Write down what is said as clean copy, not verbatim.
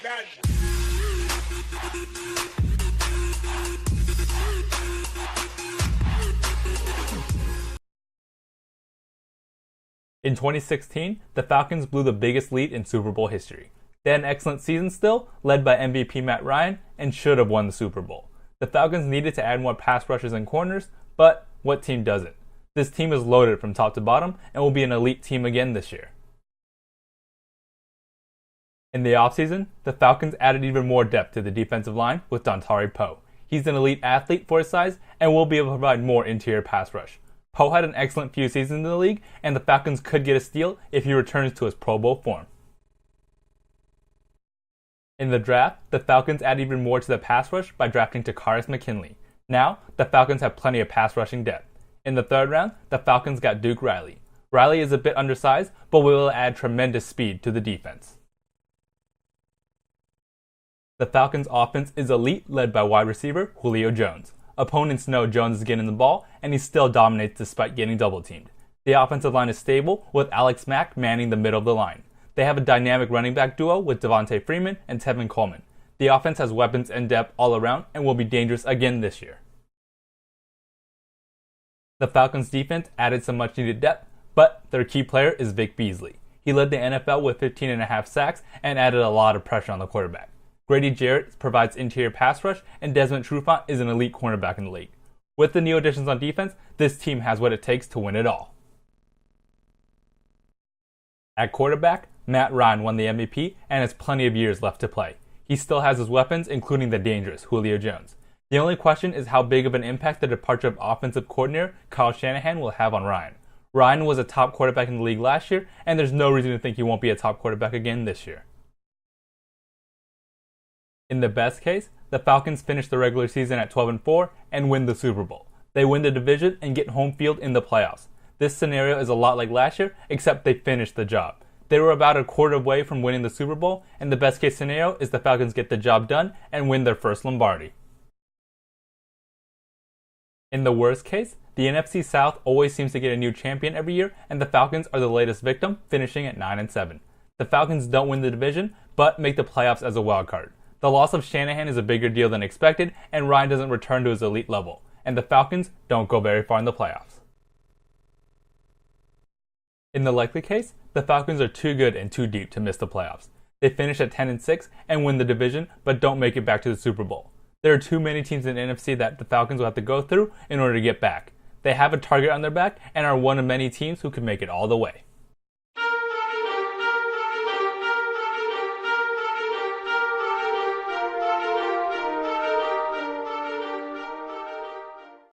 In 2016, the Falcons blew the biggest lead in Super Bowl history. They had an excellent season still, led by MVP Matt Ryan, and should have won the Super Bowl. The Falcons needed to add more pass rushers and corners, but what team doesn't? This team is loaded from top to bottom and will be an elite team again this year. In the offseason, the Falcons added even more depth to the defensive line with Dontari Poe. He's an elite athlete for his size and will be able to provide more interior pass rush. Poe had an excellent few seasons in the league, and the Falcons could get a steal if he returns to his Pro Bowl form. In the draft, the Falcons add even more to the pass rush by drafting Takarius McKinley. Now, the Falcons have plenty of pass rushing depth. In the third round, the Falcons got Duke Riley. Riley is a bit undersized, but will add tremendous speed to the defense. The Falcons' offense is elite, led by wide receiver Julio Jones. Opponents know Jones is getting the ball, and he still dominates despite getting double-teamed. The offensive line is stable, with Alex Mack manning the middle of the line. They have a dynamic running back duo with Devontae Freeman and Tevin Coleman. The offense has weapons and depth all around and will be dangerous again this year. The Falcons' defense added some much-needed depth, but their key player is Vic Beasley. He led the NFL with 15.5 sacks and added a lot of pressure on the quarterback. Grady Jarrett provides interior pass rush, and Desmond Trufant is an elite cornerback in the league. With the new additions on defense, this team has what it takes to win it all. At quarterback, Matt Ryan won the MVP and has plenty of years left to play. He still has his weapons, including the dangerous Julio Jones. The only question is how big of an impact the departure of offensive coordinator Kyle Shanahan will have on Ryan. Ryan was a top quarterback in the league last year, and there's no reason to think he won't be a top quarterback again this year. In the best case, the Falcons finish the regular season at 12-4 and win the Super Bowl. They win the division and get home field in the playoffs. This scenario is a lot like last year, except they finished the job. They were about a quarter away from winning the Super Bowl, and the best case scenario is the Falcons get the job done and win their first Lombardi. In the worst case, the NFC South always seems to get a new champion every year, and the Falcons are the latest victim, finishing at 9-7. The Falcons don't win the division, but make the playoffs as a wild card. The loss of Shanahan is a bigger deal than expected, and Ryan doesn't return to his elite level, and the Falcons don't go very far in the playoffs. In the likely case, the Falcons are too good and too deep to miss the playoffs. They finish at 10-6 and win the division, but don't make it back to the Super Bowl. There are too many teams in the NFC that the Falcons will have to go through in order to get back. They have a target on their back and are one of many teams who can make it all the way.